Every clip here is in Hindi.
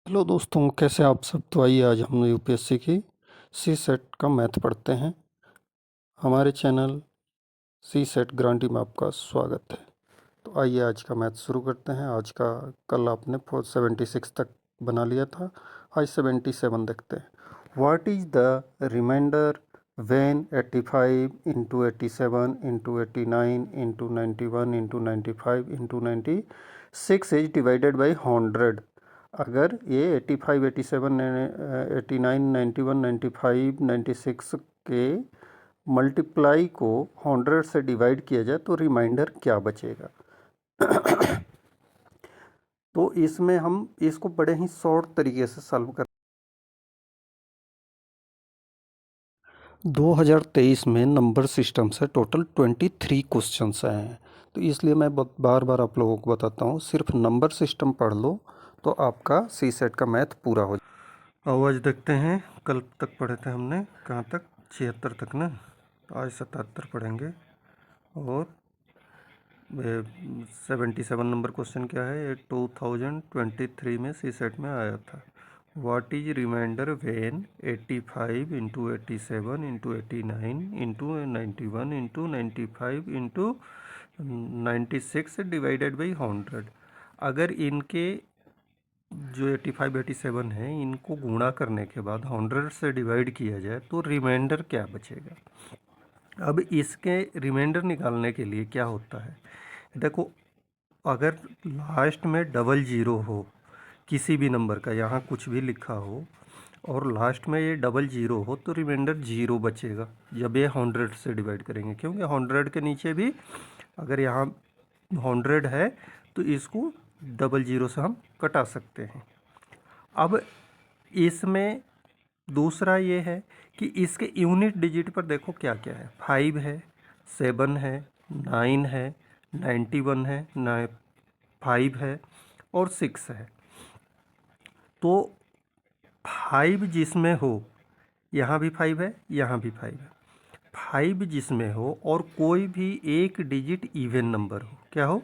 हेलो दोस्तों, कैसे आप सब। तो आइए आज हम यूपीएससी की सी सेट का मैथ पढ़ते हैं। हमारे चैनल सी सेट गारंटी में आपका स्वागत है। तो आइए आज का मैथ शुरू करते हैं। आज का कल आपने 476 तक बना लिया था, आज 77 देखते हैं। What is the remainder when 85 into 87 into 89 into 91 into 95 into 96 is divided by 100। अगर ये 85, 87, 89, 91, 95, 96 के मल्टीप्लाई को 100 से डिवाइड किया जाए तो रिमाइंडर क्या बचेगा। तो इसमें हम इसको बड़े ही शॉर्ट तरीके से सॉल्व कर 2023 में नंबर सिस्टम से टोटल 23 क्वेश्चंस आए हैं। तो इसलिए मैं बार बार आप लोगों को बताता हूँ, सिर्फ नंबर सिस्टम पढ़ लो तो आपका सी सेट का मैथ पूरा हो जाए। अब आज देखते हैं, कल तक पढ़े थे हमने, कहाँ तक, 76 तक ना। आज 77 पढ़ेंगे। और 77 नंबर क्वेश्चन क्या है, ये 2023 में सी सेट में आया था। What is remainder when 85 into 87 into 89 into 91 into 95 into 96 divided by 100। अगर इनके जो 85, 87 है, इनको गुणा करने के बाद 100 से डिवाइड किया जाए तो रिमाइंडर क्या बचेगा। अब इसके रिमाइंडर निकालने के लिए क्या होता है, देखो, अगर लास्ट में डबल जीरो हो किसी भी नंबर का, यहाँ कुछ भी लिखा हो और लास्ट में ये डबल जीरो हो तो रिमाइंडर जीरो बचेगा जब ये 100 से डिवाइड करेंगे, क्योंकि 100 के नीचे भी अगर यहाँ 100 है तो इसको डबल जीरो से हम कटा सकते हैं। अब इसमें दूसरा ये है कि इसके यूनिट डिजिट पर देखो क्या क्या है। 5 है, 7 है, 9 है, 91 है, 5 है और 6 है। तो 5 जिसमें हो, यहाँ भी 5 है, यहाँ भी 5 है। 5 जिसमें हो और कोई भी एक डिजिट इवन नंबर हो, क्या हो,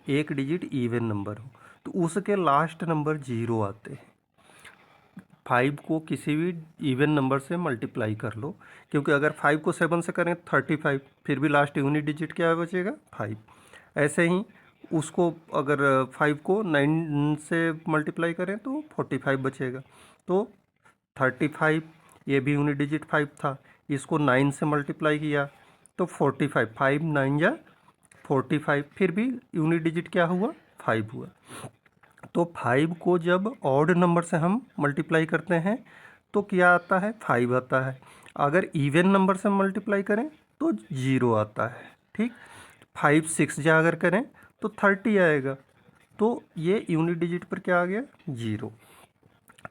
एक डिजिट इवन नंबर हो, तो उसके लास्ट नंबर जीरो आते हैं। 5 को किसी भी इवन नंबर से मल्टीप्लाई कर लो, क्योंकि अगर 5 को 7 से करें 35, फिर भी लास्ट यूनिट डिजिट क्या बचेगा, 5। ऐसे ही उसको अगर 5 को 9 से मल्टीप्लाई करें तो 45 बचेगा। तो 35, ये भी यूनिट डिजिट 5 था, इसको 9 से मल्टीप्लाई किया तो 45, 5 9 जा 45, फिर भी यूनिट डिजिट क्या हुआ, 5 हुआ। तो 5 को जब ऑड नंबर से हम मल्टीप्लाई करते हैं तो क्या आता है, 5 आता है। अगर इवन नंबर से मल्टीप्लाई करें तो 0 आता है। ठीक, 5 6 जा अगर करें तो 30 आएगा। तो ये यूनिट डिजिट पर क्या आ गया, 0।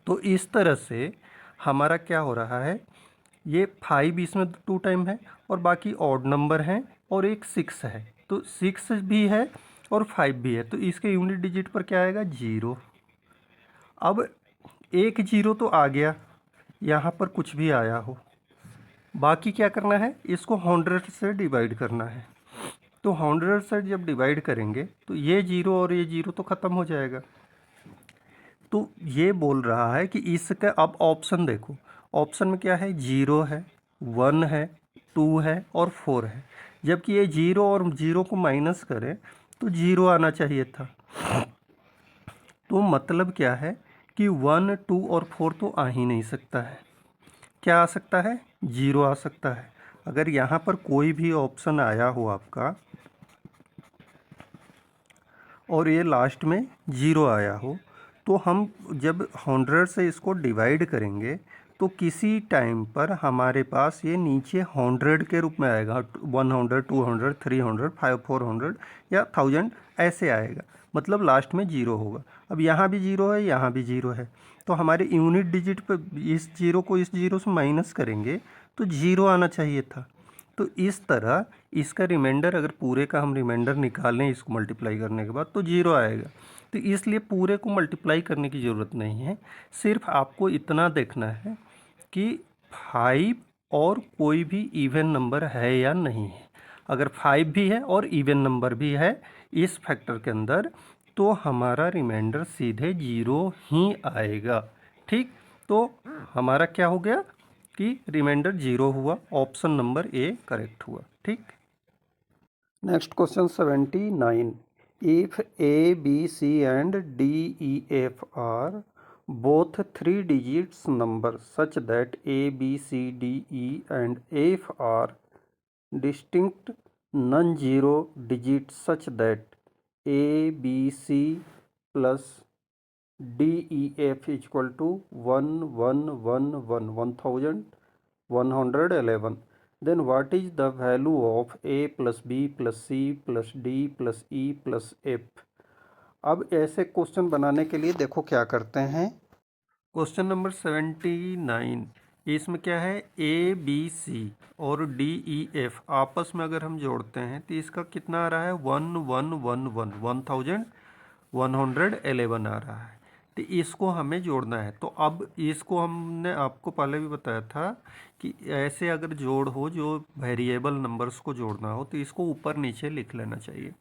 तो इस तरह से हमारा क्या हो रहा है, ये 5 इसमें 2 टाइम है और बाकी ऑड नंबर हैं और एक 6 है, तो 6 भी है और 5 भी है, तो इसके यूनिट डिजिट पर क्या आएगा, 0। अब एक 0 तो आ गया, यहाँ पर कुछ भी आया हो, बाकी क्या करना है, इसको 100 से डिवाइड करना है। तो 100 से जब डिवाइड करेंगे तो ये 0 और ये 0 तो ख़त्म हो जाएगा। तो ये बोल रहा है कि इसका अब ऑप्शन देखो, ऑप्शन में क्या है, 0 है, 1 है, 2 है और 4 है। जबकि ये 0 और 0 को माइनस करें तो 0 आना चाहिए था। तो मतलब क्या है कि 1 2 और 4 तो आ ही नहीं सकता है। क्या आ सकता है, 0 आ सकता है। अगर यहाँ पर कोई भी ऑप्शन आया हो आपका और ये लास्ट में 0 आया हो, तो हम जब 100 से इसको डिवाइड करेंगे तो किसी टाइम पर हमारे पास ये नीचे 100 के रूप में आएगा, 100 200 300 400 या 1000 ऐसे आएगा, मतलब लास्ट में 0 होगा। अब यहाँ भी 0 है, यहाँ भी 0 है, तो हमारे यूनिट डिजिट पर इस 0 को इस 0 से माइनस करेंगे तो 0 आना चाहिए था। तो इस तरह इसका रिमाइंडर, अगर पूरे का हम रिमाइंडर निकालें इसको मल्टीप्लाई करने के बाद तो 0 आएगा। तो इसलिए पूरे को मल्टीप्लाई करने की ज़रूरत नहीं है, सिर्फ आपको इतना देखना है कि 5 और कोई भी इवन नंबर है या नहीं है। अगर 5 भी है और इवन नंबर भी है इस फैक्टर के अंदर तो हमारा रिमाइंडर सीधे 0 ही आएगा। ठीक, तो हमारा क्या हो गया कि रिमाइंडर 0 हुआ, ऑप्शन नंबर ए करेक्ट हुआ। ठीक, next question 79, if A B C and D E F are both 3 digits number such that A, B, C, D, E and F are distinct non-zero digits such that A, B, C plus D, E, F is equal to 1111, then what is the value of A plus B plus C plus D plus E plus F। अब ऐसे क्वेश्चन बनाने के लिए देखो क्या करते हैं। क्वेश्चन नंबर 79, इसमें क्या है, ए बी सी और डी ई एफ आपस में अगर हम जोड़ते हैं तो इसका कितना आ रहा है, 1111 आ रहा है। तो इसको हमें जोड़ना है। तो अब इसको हमने आपको पहले भी बताया था कि ऐसे अगर जोड़ हो जो वेरिएबल नंबर्स को जोड़ना हो तो इसको ऊपर नीचे लिख लेना चाहिए।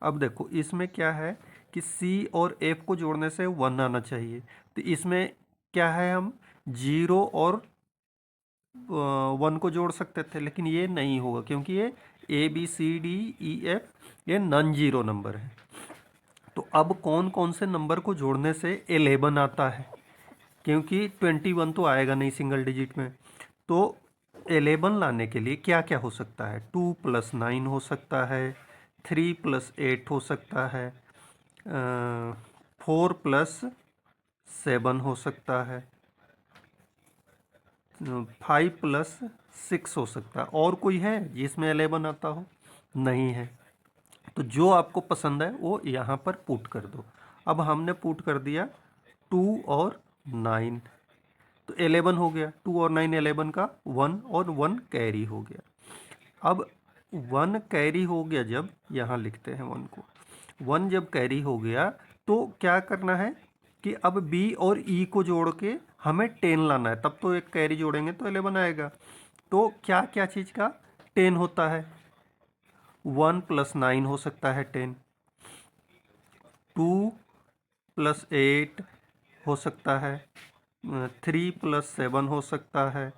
अब देखो इसमें क्या है कि C और F को जोड़ने से 1 आना चाहिए। तो इसमें क्या है, हम 0 और 1 को जोड़ सकते थे, लेकिन ये नहीं होगा क्योंकि ये A B C D E F ये नॉन जीरो नंबर है। तो अब कौन कौन से नंबर को जोड़ने से 11 आता है, क्योंकि 21 तो आएगा नहीं सिंगल डिजिट में। तो 11 लाने के लिए क्या क्या हो सकता है, 2 + 9 हो सकता है, 3 + 8 हो सकता है, 4 + 7 हो सकता है, 5 + 6 हो सकता है। और कोई है जिसमें 11 आता हो? नहीं है। तो जो आपको पसंद है वो यहाँ पर पुट कर दो। अब हमने पुट कर दिया 2 और 9, तो 11 हो गया। 2 और 9 11 का 1 और 1 कैरी हो गया। अब 1 कैरी हो गया, जब यहाँ लिखते हैं 1 को, 1 जब कैरी हो गया तो क्या करना है कि अब B और E को जोड़ के हमें 10 लाना है। तब तो एक कैरी जोड़ेंगे तो 11 आएगा। तो क्या क्या चीज़ का 10 होता है, 1 + 9 हो सकता है 10, 2 + 8 हो सकता है, 3 + 7 हो सकता है,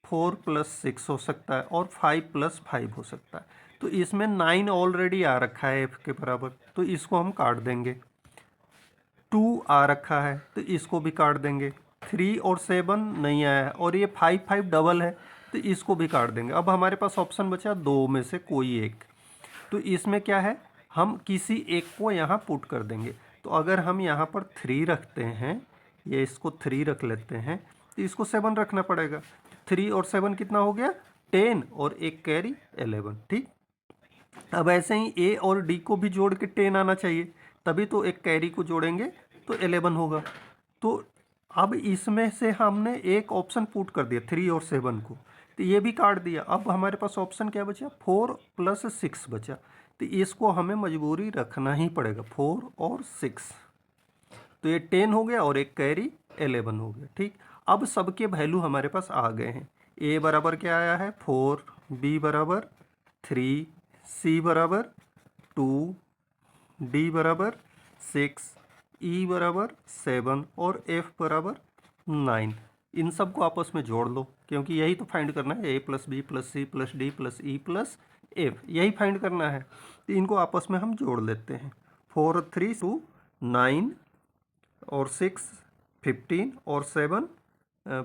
4 + 6 हो सकता है और 5 + 5 हो सकता है। तो इसमें 9 ऑलरेडी आ रखा है F के बराबर, तो इसको हम काट देंगे। 2 आ रखा है तो इसको भी काट देंगे। 3 और 7 नहीं आया है और ये 5 5 डबल है तो इसको भी काट देंगे। अब हमारे पास ऑप्शन बचा दो में से कोई एक। तो इसमें क्या है, हम किसी एक को यहाँ पुट कर देंगे। तो अगर हम यहाँ पर 3 रखते हैं, ये इसको 3 रख लेते हैं, तो इसको 7 रखना पड़ेगा। 3 और 7 कितना हो गया, 10 और एक कैरी 11। ठीक, अब ऐसे ही ए और डी को भी जोड़ के 10 आना चाहिए, तभी तो एक कैरी को जोड़ेंगे तो 11 होगा। तो अब इसमें से हमने एक ऑप्शन पुट कर दिया 3 और 7 को, तो ये भी काट दिया। अब हमारे पास ऑप्शन क्या बचा, 4 + 6 बचा। तो इसको हमें मजबूरी रखना ही पड़ेगा, 4 और 6। तो ये 10 हो गया और एक कैरी 11 हो गया। ठीक, अब सबके वैल्यू हमारे पास आ गए हैं। ए बराबर क्या आया है, 4, बी बराबर 3, सी बराबर 2, डी बराबर 6, ई बराबर 7 और एफ बराबर 9। इन सब को आपस में जोड़ लो, क्योंकि यही तो फाइंड करना है, ए + बी + सी + डी + ई + एफ, यही फाइंड करना है। तो इनको आपस में हम जोड़ लेते हैं। 4 और 3 2, 9 और 6 15 और 7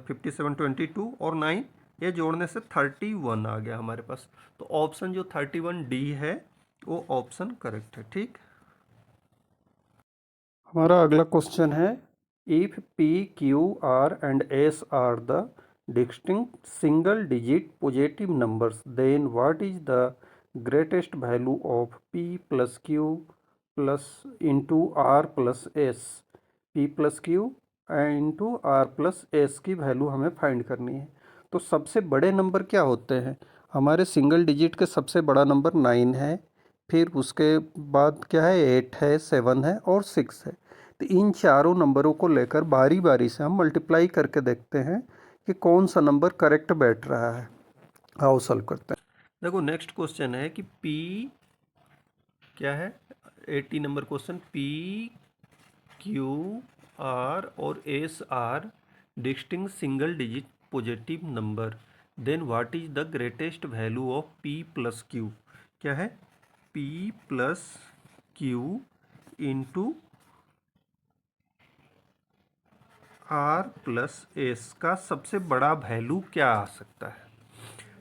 57 22 और 9, ये जोड़ने से 31 आ गया हमारे पास। तो ऑप्शन जो 31 डी है वो ऑप्शन करेक्ट है। ठीक, हमारा अगला क्वेश्चन है, if P Q R and S are the distinct single digit positive numbers, then what is the greatest value of P + Q plus into R plus S. P + Q into R plus S की वैल्यू हमें फाइंड करनी है। तो सबसे बड़े नंबर क्या होते हैं, हमारे सिंगल डिजिट के सबसे बड़ा नंबर 9 है, फिर उसके बाद क्या है, 8 है, 7 है और 6 है। तो इन चारों नंबरों को लेकर बारी बारी से हम मल्टीप्लाई करके देखते हैं कि कौन सा नंबर करेक्ट बैठ रहा है। आओ सॉल्व करते हैं। देखो नेक्स्ट क्वेश्चन है कि P क्या है, 80 number question, P Q R और S are distinct single digit positive number, then what is the greatest value of P plus Q? क्या है? P plus Q into R plus S का सबसे बड़ा वैल्यू क्या आ सकता है?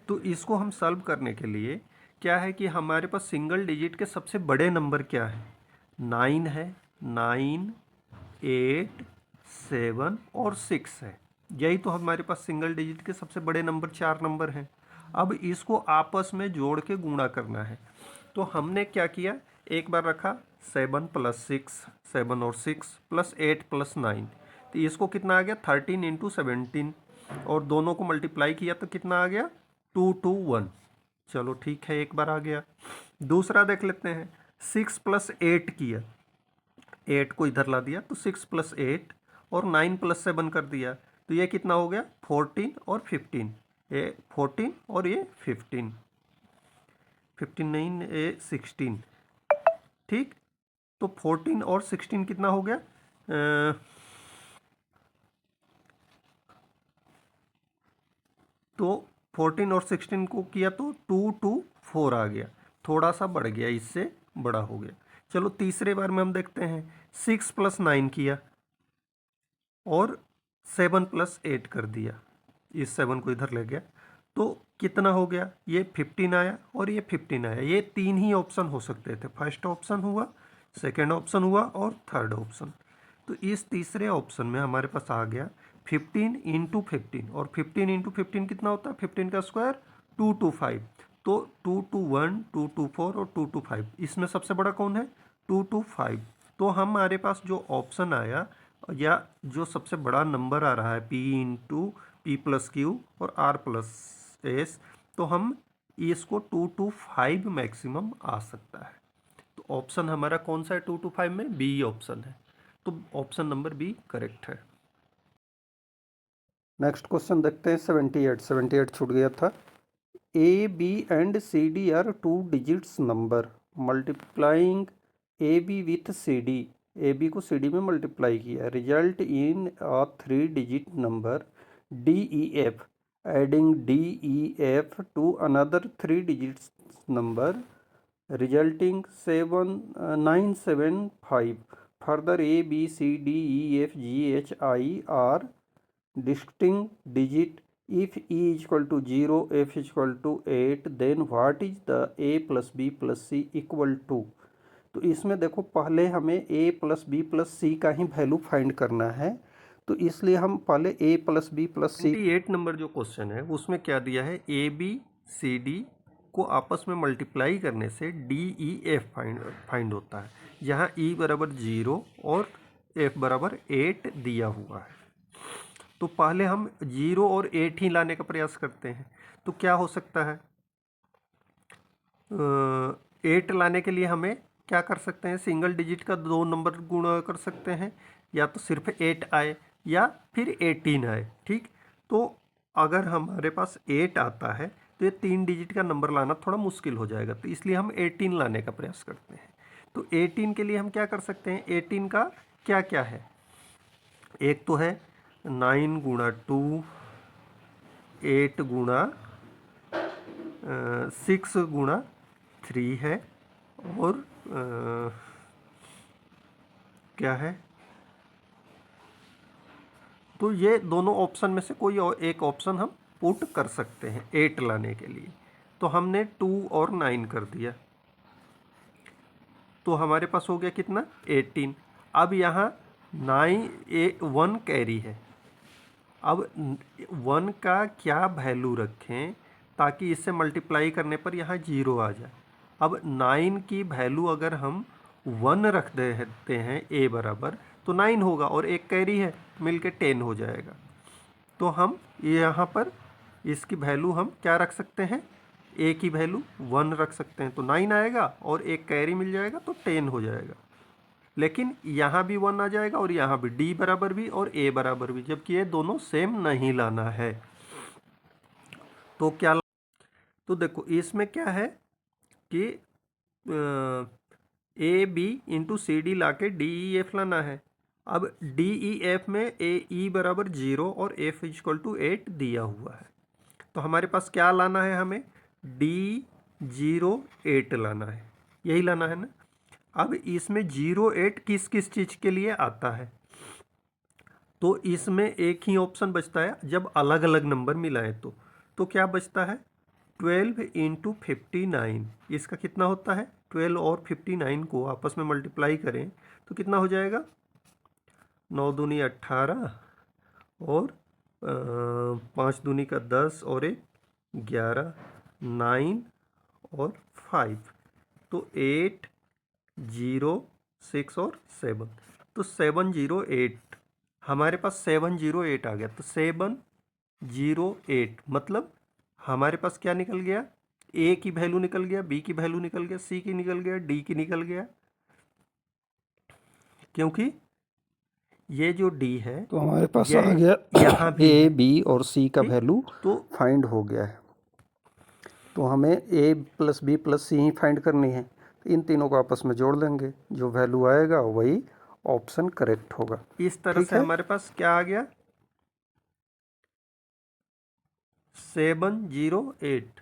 तो इसको हम सॉल्व करने के लिए क्या है कि हमारे पास सिंगल डिजिट के सबसे बड़े नंबर क्या है? 9 है, 9, 8, 7 और 6 है। यही तो हमारे पास सिंगल डिजिट के सबसे बड़े नंबर 4 नंबर हैं। अब इसको आपस में जोड़ के गुणा करना है। तो हमने क्या किया, एक बार रखा 7 प्लस 6, 7 और 6 प्लस 8 प्लस 9, तो इसको कितना आ गया 13 इंटू 17, और दोनों को मल्टीप्लाई किया तो कितना आ गया 221। चलो ठीक है, एक बार आ गया। दूसरा देख लेते हैं, 6 प्लस 8 किया, 8 को इधर ला दिया तो 6 प्लस 8 और 9 प्लस 7 कर दिया, तो ये कितना हो गया 14 और 15, ये 14 और ये 15, 15 नहीं ये 16, ठीक। तो 14 और 16 कितना हो गया, तो 14 और 16 को किया तो 224 आ गया, थोड़ा सा बढ़ गया, इससे बड़ा हो गया। चलो तीसरे बार में हम देखते हैं, 6 प्लस 9 किया और 7 प्लस 8 कर दिया, इस 7 को इधर ले गया, तो कितना हो गया, ये 15 आया और ये 15 आया। ये तीन ही ऑप्शन हो सकते थे, फर्स्ट ऑप्शन हुआ, सेकेंड ऑप्शन हुआ और थर्ड ऑप्शन। तो इस तीसरे ऑप्शन में हमारे पास आ गया 15 इंटू 15, और 15 इंटू 15 कितना होता है, 15 का स्क्वायर 225, तो 221, 224 और 225, इसमें सबसे बड़ा कौन है 225। तो हमारे पास जो ऑप्शन आया या जो सबसे बड़ा नंबर आ रहा है P into P plus Q और R प्लस एस, तो हम इसको 225 मैक्सिमम आ सकता है। तो ऑप्शन हमारा कौन सा है 225 में, बी ऑप्शन है, तो ऑप्शन नंबर बी करेक्ट है। नेक्स्ट क्वेश्चन देखते हैं, 78 छूट गया था। A B and C D are two digits number, multiplying A B with C D, A B को सी डी में मल्टीप्लाई किया, result in a 3 digit number D E F, adding D E F to another 3 digits number resulting 975, further A B C D E F G H I R distinct digit, if e is equal to 0, f is equal to 8, then what is the a plus b plus c equal to? तो इसमें देखो पहले हमें a प्लस बी प्लस सी का ही वैल्यू फाइंड करना है, तो इसलिए हम पहले a plus B plus C. 28 number जो क्वेश्चन है उसमें क्या दिया है, ए बी सी डी को आपस में मल्टीप्लाई करने से डी ई एफ फाइंड होता है। यहाँ e बराबर 0 और f बराबर 8 दिया हुआ है, तो पहले हम 0 और 8 ही लाने का प्रयास करते हैं। तो क्या हो सकता है, 8 लाने के लिए हमें क्या कर सकते हैं, सिंगल डिजिट का 2 नंबर गुणा कर सकते हैं, या तो सिर्फ 8 आए या फिर 18 आए, ठीक। तो अगर हमारे पास 8 आता है तो ये 3 डिजिट का नंबर लाना थोड़ा मुश्किल हो जाएगा, तो इसलिए हम 18 लाने का प्रयास करते हैं। तो 18 के लिए हम क्या कर सकते हैं, 18 का क्या क्या है, एक तो है 9 गुणा 2, 8 गुणा 6 गुणा 3 है, और क्या है, तो ये दोनों ऑप्शन में से कोई एक ऑप्शन हम पुट कर सकते हैं 8 लाने के लिए। तो हमने 2 और 9 कर दिया, तो हमारे पास हो गया कितना 18। अब यहाँ 1 कैरी है, अब 1 का क्या वैल्यू रखें ताकि इससे मल्टीप्लाई करने पर यहाँ 0 आ जाए। अब 9 की वैल्यू अगर हम 1 रख देते हैं a बराबर, तो 9 होगा और एक कैरी है मिलके 10 हो जाएगा। तो हम यहाँ पर इसकी वैल्यू हम क्या रख सकते हैं, a की वैल्यू 1 रख सकते हैं, तो 9 आएगा और एक कैरी मिल जाएगा तो 10 हो जाएगा। लेकिन यहाँ भी 1 आ जाएगा और यहाँ भी d बराबर भी और a बराबर भी, जबकि ये दोनों सेम नहीं लाना है। तो क्या तो देखो इसमें क्या है कि A B into C D ला के डी ई एफ लाना है। अब डी ई एफ में ए ई बराबर 0 और एफ इक्वल टू 8 दिया हुआ है, तो हमारे पास क्या लाना है, हमें डी 08 लाना है, यही लाना है ना। अब इसमें 08 किस किस चीज़ के लिए आता है, तो इसमें एक ही ऑप्शन बचता है जब अलग अलग नंबर मिलाएं तो क्या बचता है 12 इंटू 59, इसका कितना होता है 12 और 59 को आपस में मल्टीप्लाई करें तो कितना हो जाएगा 9 दूनी 18 और 5 दूनी का 10 और 1 11 9 और 5, तो 8 0 6 और 7, तो 708 हमारे पास 708 आ गया। तो 708 मतलब हमारे पास क्या निकल गया, ए की वैल्यू निकल गया, बी की वैल्यू निकल गया, सी की निकल गया, डी की निकल गया, क्योंकि ये जो डी है तो हमारे पास आ गया यहाँ भी ए बी और सी का वैल्यू तो फाइंड हो गया है। तो हमें ए प्लस बी प्लस सी ही फाइंड करनी है, इन तीनों को आपस में जोड़ देंगे, जो वैल्यू आएगा वही ऑप्शन करेक्ट होगा। इस तरह से हमारे पास क्या आ गया 708।